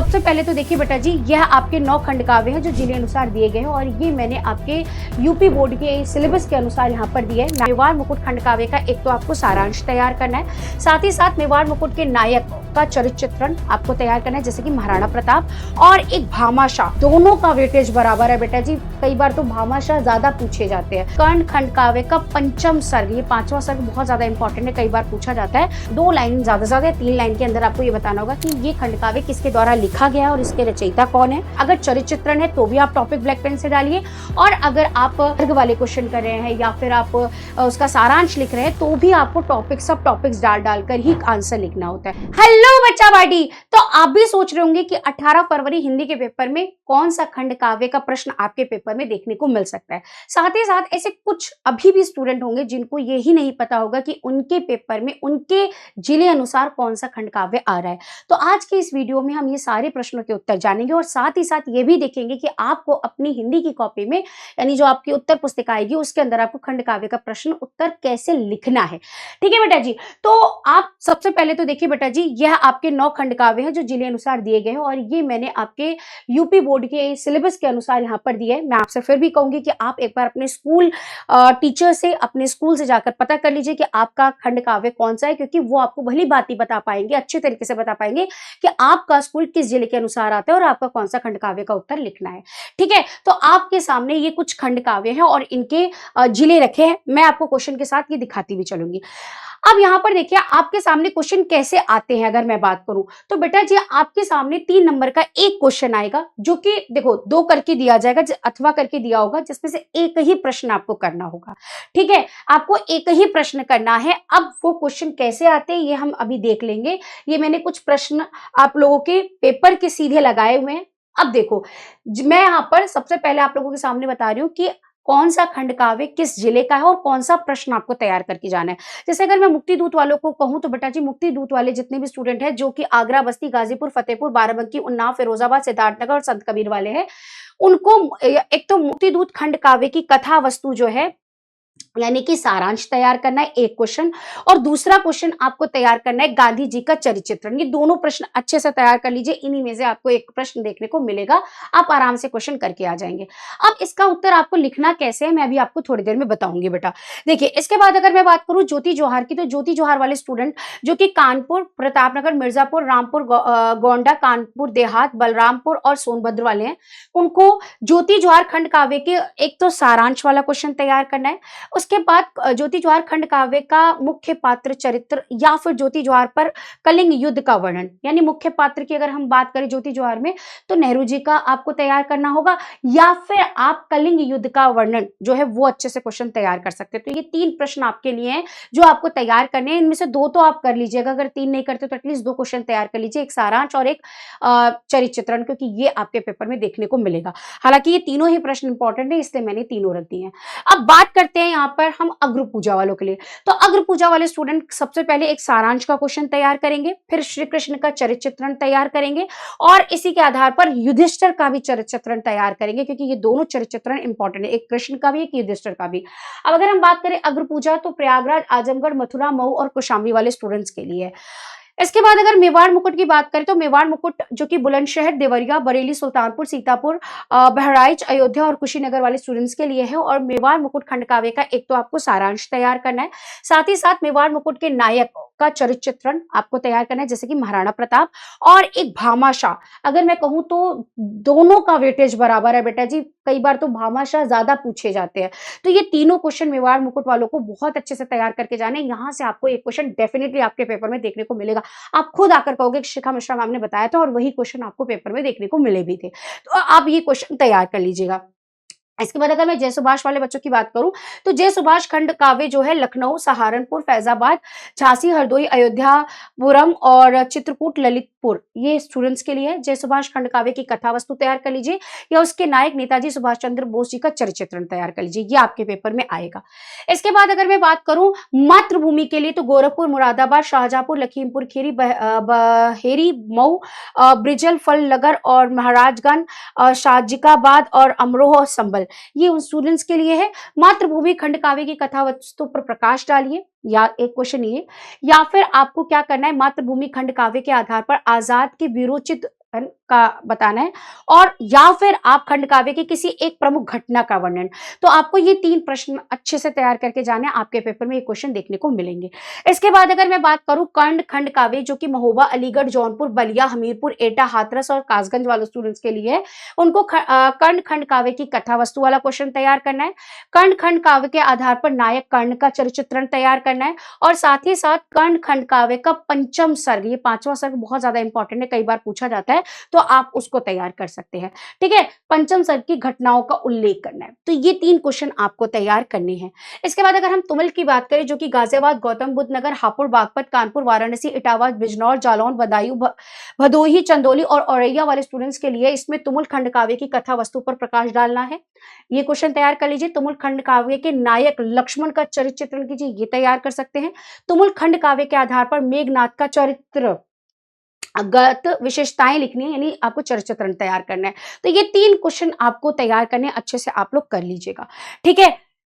सबसे पहले तो देखिए बेटा जी, यह आपके 9 खंड काव्य हैं जो जिले अनुसार दिए गए हैं और ये मैंने आपके यूपी बोर्ड के सिलेबस के अनुसार यहाँ पर दिया है। मेवाड़ मुकुट खंड काव्य का एक तो आपको सारांश तैयार करना है, साथ ही साथ मेवाड़ मुकुट के नायक का चरित्र चित्रण आपको तैयार करना है, जैसे कि महाराणा प्रताप और एक भामाशाह। दोनों का वेटेज बराबर है बेटा जी, कई बार तो भामाशाह ज्यादा पूछे जाते हैं। कर्ण खंड काव्य का पंचम सर्ग, ये 5वां सर्ग बहुत ज्यादा इंपॉर्टेंट है, कई बार पूछा जाता है। 2 लाइन ज्यादा से ज्यादा 3 लाइन के अंदर आपको ये बताना होगा कि ये खंड काव्य किसके द्वारा लिखा गया और इसके रचयिता कौन है। अगर चरित्र चित्रण है तो भी आप टॉपिक ब्लैक पेन से डालिए, और अगर आप वर्ग वाले क्वेश्चन कर रहे हैं या फिर आप उसका सारांश लिख रहे हैं तो भी आपको टॉपिक सब टॉपिक्स डाल कर ही आंसर लिखना होता है। हेलो बच्चा बाटी, तो आप भी सोच रहे होंगे कि 18 फरवरी हिंदी के पेपर में कौन सा खंड काव्य का प्रश्न आपके पेपर में देखने को मिल सकता है। साथ ही साथ ऐसे कुछ अभी भी स्टूडेंट होंगे जिनको ये ही नहीं पता होगा कि उनके पेपर में उनके जिले अनुसार कौन सा खंड काव्य आ रहा है। तो आज के इस वीडियो में हम ये सारे प्रश्नों के उत्तर जानेंगे और साथ ही साथ ये भी देखेंगे कि आपको अपनी हिंदी की कॉपी में, यानी जो आपकी उत्तर पुस्तिका आएगी उसके अंदर आपको खंड काव्य का प्रश्न उत्तर कैसे लिखना है। ठीक है बेटा जी, तो आप सबसे पहले तो देखिए बेटा जी, यह आपके 9 खंड काव्य हैं जो जिले अनुसार दिए गए हैं और ये मैंने आपके यूपी बोर्ड के सिलेबस के अनुसार यहाँ पर दिया है। मैं आपसे फिर भी कहूंगी कि आप एक बार अपने स्कूल टीचर से, अपने स्कूल से जाकर पता कर लीजिए कि आपका खंड काव्य कौन सा है, क्योंकि वो आपको भली बात ही बता पाएंगे, अच्छे तरीके से बता पाएंगे कि आपका स्कूल किस जिले के अनुसार आता है और आपका कौन सा खंड काव्य का उत्तर लिखना है। ठीक है, तो आपके सामने ये कुछ खंड काव्य हैं और इनके जिले रखे हैं। मैं आपको क्वेश्चन के साथ ये दिखाती भी चलूंगी। अब यहाँ पर देखिए आपके सामने क्वेश्चन कैसे आते हैं। अगर मैं बात करूं तो बेटा जी, आपके सामने 3 नंबर का एक क्वेश्चन आएगा जो कि देखो 2 करके दिया जाएगा अथवा करके दिया होगा, जिसमें से एक ही प्रश्न आपको करना होगा। ठीक है, आपको एक ही प्रश्न करना है। अब वो क्वेश्चन कैसे आते हैं ये हम अभी देख लेंगे। ये मैंने कुछ प्रश्न आप लोगों के पेपर के सीधे लगाए हुए हैं। अब देखो, मैं यहाँ पर सबसे पहले आप लोगों के सामने बता रही हूँ कि कौन सा खंड काव्य किस जिले का है और कौन सा प्रश्न आपको तैयार करके जाना है। जैसे अगर मैं मुक्ति दूत वालों को कहूं तो बेटा जी, मुक्ति दूत वाले जितने भी स्टूडेंट हैं जो कि आगरा, बस्ती, गाजीपुर, फतेहपुर, बाराबंकी, उन्नाव, फिरोजाबाद, सिद्धार्थनगर और संत कबीर वाले हैं, उनको एक तो मुक्ति दूत खंड काव्य की कथा वस्तु जो है, यानी कि सारांश तैयार करना है एक क्वेश्चन, और दूसरा क्वेश्चन आपको तैयार करना है गांधी जी का चरित्र चित्रण। ये दोनों प्रश्न अच्छे से तैयार कर लीजिए, इन्हीं में से आपको एक प्रश्न देखने को मिलेगा, आप आराम से क्वेश्चन करके आ जाएंगे। अब इसका उत्तर आपको लिखना कैसे है मैं अभी आपको थोड़ी देर में बताऊंगी बेटा। देखिए, इसके बाद अगर मैं बात करूं ज्योति जोहार की, तो ज्योति जोहार वाले स्टूडेंट जो कि कानपुर, प्रतापनगर, मिर्जापुर, रामपुर, गोंडा, कानपुर देहात, बलरामपुर और सोनभद्र वाले हैं, उनको ज्योति जोहार खंड काव्य के एक तो सारांश वाला क्वेश्चन तैयार करना है। उसके बाद ज्योति जोहार खंड काव्य का मुख्य पात्र चरित्र या फिर ज्योति जोहार पर कलिंग युद्ध का वर्णन, यानी मुख्य पात्र की अगर हम बात करें ज्योति जोहार में तो नेहरू जी का आपको तैयार करना होगा, या फिर आप कलिंग युद्ध का वर्णन जो है वो अच्छे से क्वेश्चन तैयार कर सकते हैं। तो ये 3 प्रश्न आपके लिए हैं जो आपको तैयार करने हैं। इनमें से 2 तो आप कर लीजिएगा, अगर 3 नहीं करते तो एटलीस्ट 2 क्वेश्चन तैयार कर लीजिए, एक सारांश और एक चरित्र चित्रण, क्योंकि ये आपके पेपर में देखने को मिलेगा। हालांकि ये तीनों ही प्रश्न इंपॉर्टेंट है, इसलिए मैंने तीनों रख दिए हैं। अब बात करते हैं यहाँ पर हम अग्र पूजा वालों के लिए। तो अग्र पूजा वाले स्टूडेंट सबसे पहले एक सारांश का क्वेश्चन तैयार करेंगे, फिर श्री कृष्ण का चरित्र चित्रण तैयार करेंगे और इसी के आधार पर युधिष्ठिर का भी चरित्र चित्रण तैयार करेंगे, क्योंकि ये दोनों चरित्र चित्रण इंपॉर्टेंट है, एक कृष्ण का भी एक युधिष्ठिर का भी। अब अगर हम बात करें अग्र पूजा, तो प्रयागराज, आजमगढ़, मथुरा, मऊ और कौशाम्बी वाले स्टूडेंट्स के लिए। इसके बाद अगर मेवाड़ मुकुट की बात करें तो मेवाड़ मुकुट जो कि बुलंदशहर, देवरिया, बरेली, सुल्तानपुर, सीतापुर, बहराइच, अयोध्या और कुशीनगर वाले स्टूडेंट्स के लिए है। और मेवाड़ मुकुट खंड काव्य का एक तो आपको सारांश तैयार करना है, साथ ही साथ मेवाड़ मुकुट के नायक का चरित्र चित्रण आपको तैयार करना है, जैसे कि महाराणा प्रताप और एक भामाशाह। अगर मैं कहूं तो दोनों का वेटेज बराबर है बेटा जी, कई बार तो भामाशाह ज्यादा पूछे जाते हैं। तो ये तीनों क्वेश्चन मेवाड़ मुकुट वालों को बहुत अच्छे से तैयार करके जाने, यहाँ से आपको एक क्वेश्चन डेफिनेटली आपके पेपर में देखने को मिलेगा। आप खुद आकर कहोगे कि शिखा मिश्रा मैम ने बताया था और वही क्वेश्चन आपको पेपर में देखने को मिले भी थे, तो आप ये क्वेश्चन तैयार कर लीजिएगा। इसके बाद अगर मैं जय सुभाष वाले बच्चों की बात करूं तो जय सुभाष खंड काव्य जो है लखनऊ, सहारनपुर, फैजाबाद, झांसी, हरदोई, अयोध्यापुरम और चित्रकूट, ललितपुर, ये स्टूडेंट्स के लिए है। जय सुभाष खंड काव्य की कथा वस्तु तैयार कर लीजिए या उसके नायक नेताजी सुभाष चंद्र बोस जी का चरित्र चित्रण तैयार कर लीजिए, ये आपके पेपर में आएगा। इसके बाद अगर मैं बात करूं मातृभूमि के लिए तो गोरखपुर, मुरादाबाद, शाहजहांपुर, लखीमपुर खीरी, बहेरी, मऊ, ब्रिजल, फलनगर और महाराजगंज, शाजिकाबाद और अमरोह, संभल, ये उन स्टूडेंट्स के लिए है। मातृभूमि खंड काव्य की कथा वस्तु पर प्रकाश डालिए, या एक क्वेश्चन ये, या फिर आपको क्या करना है, मातृभूमि खंड काव्य के आधार पर आजाद के विरोचित का बताना है, और या फिर आप खंड काव्य की किसी एक प्रमुख घटना का वर्णन। तो आपको ये 3 प्रश्न अच्छे से तैयार करके जाने, आपके पेपर में ये क्वेश्चन देखने को मिलेंगे। इसके बाद अगर मैं बात करूं कर्ण खंड काव्य, जो कि महोबा, अलीगढ़, जौनपुर, बलिया, हमीरपुर, एटा, हाथरस और कासगंज वाले स्टूडेंट्स के लिए है, उनको कर्ण खंड काव्य की कथा वस्तु वाला क्वेश्चन तैयार करना है। कर्ण खंड काव्य के आधार पर नायक कर्ण का चरित्र चित्रण तैयार करना है, और साथ ही साथ कर्ण खंड काव्य का पंचम सर्ग, ये 5वां सर्ग बहुत ज्यादा इंपॉर्टेंट है, कई बार पूछा जाता है, तो आप उसको तैयार कर सकते हैं। ठीक है, पंचम सर्ग की घटनाओं का उल्लेख करना है। तो ये 3 क्वेश्चन आपको तैयार करने हैं। इसके बाद अगर हम तुमुल की बात करें, जो कि गाजियाबाद, गौतम बुद्ध नगर, हापुड़, बागपत, कानपुर, वाराणसी, इटावा, बिजनौर, जालौन, बदायूं, भदोही, चंदौली और औरैया वाले स्टूडेंट्स के लिए, इसमें तुमुल खंड काव्य की कथा वस्तु पर प्रकाश डालना है। ये क्वेश्चन तैयार कर लीजिए। तुमुल खंड काव्य के नायक लक्ष्मण का चरित्र चित्रण कीजिए, ये तैयार कर सकते हैं। तुमुल खंड काव्य के आधार पर मेघनाथ का चरित्र गत विशेषताएं लिखनी है, यानी आपको चरित्र चित्रण तैयार करना है। तो ये 3 क्वेश्चन आपको तैयार करने, अच्छे से आप लोग कर लीजिएगा। ठीक है,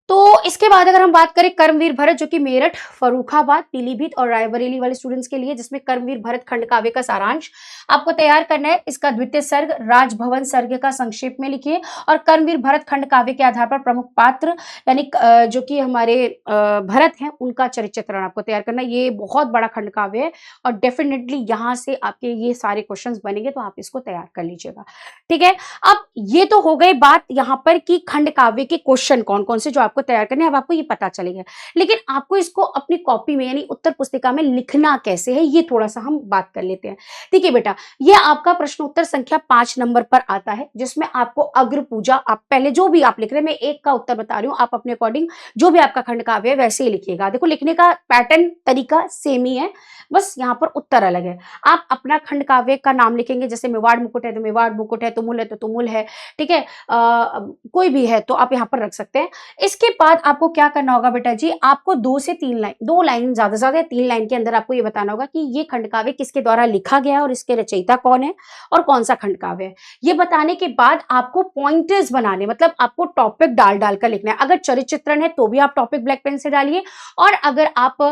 तो इसके बाद अगर हम बात करें कर्मवीर भरत, जो कि मेरठ, फर्रुखाबाद, पीलीभीत और रायबरेली वाले स्टूडेंट्स के लिए, जिसमें कर्मवीर भरत खंड काव्य का सारांश आपको तैयार करना है। इसका द्वितीय सर्ग राजभवन सर्ग का संक्षेप में लिखिए, और कर्मवीर भरत खंड काव्य के आधार पर प्रमुख पात्र, यानी जो कि हमारे भरत हैं, उनका चरित्र चित्रण आपको तैयार करना है। ये बहुत बड़ा खंड काव्य है, और डेफिनेटली यहाँ से आपके ये सारे क्वेश्चन बनेंगे, तो आप इसको तैयार कर लीजिएगा। ठीक है, अब ये तो हो गई बात यहाँ पर कि खंड काव्य के क्वेश्चन कौन कौन से जो आपको तैयार करने हैं, अब आपको ये पता चलेगा। लेकिन आपको इसको अपनी कॉपी में, यानी उत्तर पुस्तिका में लिखना कैसे है, ये थोड़ा सा हम बात कर लेते हैं। देखिए बेटा, ये आपका प्रश्न उत्तर संख्या 5 नंबर पर आता है, जिसमें आपको अग्र पूजा, आप पहले जो भी आप लिख रहे हैं, मैं एक का उत्तर बता रही हूँ, आप अपने अकॉर्डिंग जो भी आपका खंड काव्य है वैसे ही लिखिएगा। देखो, लिखने का पैटर्न तरीका सेम ही है, बस यहाँ पर उत्तर अलग है। आप अपना खंड काव्य का नाम लिखेंगे, जैसे मेवाड़ मुकुट है तो मेवाड़ मुकुट है, तुमुल है तो तुमुल है। ठीक है, कोई भी है तो आप यहाँ पर रख सकते हैं। इसके बाद आपको क्या करना होगा बेटा जी, आपको 2 से 3 लाइन, 2 लाइन ज्यादा से ज्यादा 3 लाइन के अंदर आपको ये बताना होगा कि ये खंड काव्य किसके द्वारा लिखा गया है, और इसके रचयिता कौन है, और कौन सा खंड काव्य है। ये बताने के बाद आपको पॉइंटर्स बनाने, मतलब आपको टॉपिक डाल डाल कर लिखना है। अगर चरित्र चित्रण है तो भी आप टॉपिक ब्लैक पेन से डालिए, और अगर आप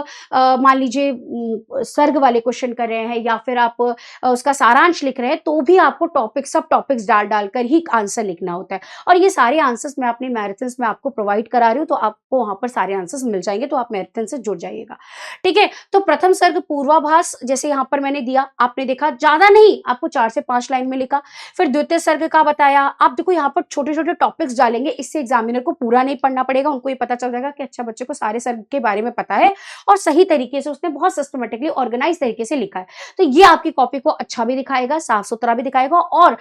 मान लीजिए सर्ग वाले क्वेश्चन कर रहे हैं, या फिर आप उसका सारांश लिख रहे हैं, तो भी आपको टॉपिक, सब टॉपिक्स डाल डालकर ही आंसर लिखना होता है। और ये सारे आंसर्स मैं अपने मैराथन्स में आपको प्रोवाइड करा रही हूँ, तो आपको वहां पर सारे आंसर्स मिल जाएंगे, तो आप मैराथन से जुड़ जाइएगा। ठीक है, तो प्रथम सर्ग पूर्वाभास, जैसे यहाँ पर मैंने दिया, आपने देखा ज्यादा नहीं, आपको 4 से 5 लाइन में लिखा। फिर द्वितीय सर्ग का बताया, आप देखो यहाँ पर छोटे छोटे टॉपिक्स डालेंगे, इससे एग्जामिनर को पूरा नहीं पढ़ना पड़ेगा, उनको ये पता चल जाएगा कि अच्छा, बच्चे को सारे सर्ग के बारे में पता है, और सही तरीके से उसने बहुत सिस्टमेटिकली ऑर्गेनाइज तरीके से लिखा है। तो ये आपकी कॉपी को अच्छा भी दिखाएगा, साफ सुथरा भी दिखाएगा, और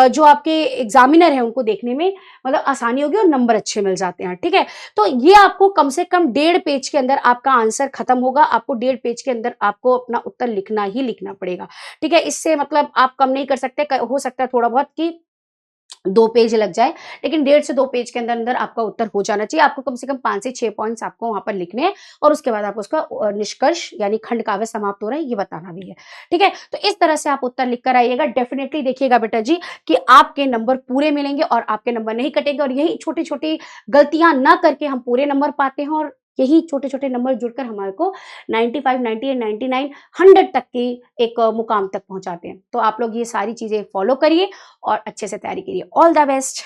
जो आपके एग्जामिनर है उनको देखने में मतलब आसानी होगी, और नंबर अच्छे मिल जाते हैं। ठीक है, तो ये आपको कम से कम 1.5 पेज के अंदर आपका आंसर खत्म होगा। आपको 1.5 पेज के अंदर आपको अपना उत्तर लिखना ही लिखना पड़ेगा। ठीक है, इससे मतलब आप कम नहीं कर सकते, हो सकता है थोड़ा बहुत कि 2 पेज लग जाए, लेकिन 1.5 से 2 पेज के अंदर अंदर आपका उत्तर हो जाना चाहिए। आपको कम से कम 5 से 6 पॉइंट्स आपको वहां पर लिखने हैं, और उसके बाद आप उसका निष्कर्ष, यानी खंड काव्य समाप्त हो रहा है, ये बताना भी है। ठीक है, तो इस तरह से आप उत्तर लिख कर आइएगा। डेफिनेटली देखिएगा बेटा जी कि आपके नंबर पूरे मिलेंगे, और आपके नंबर नहीं कटेंगे, और यही छोटी छोटी गलतियां ना करके हम पूरे नंबर पाते हैं, और यही छोटे छोटे नंबर जुड़कर हमारे को 95, 98, 99, 100 तक की एक मुकाम तक पहुंचाते हैं। तो आप लोग ये सारी चीजें फॉलो करिए और अच्छे से तैयारी करिए। All the best.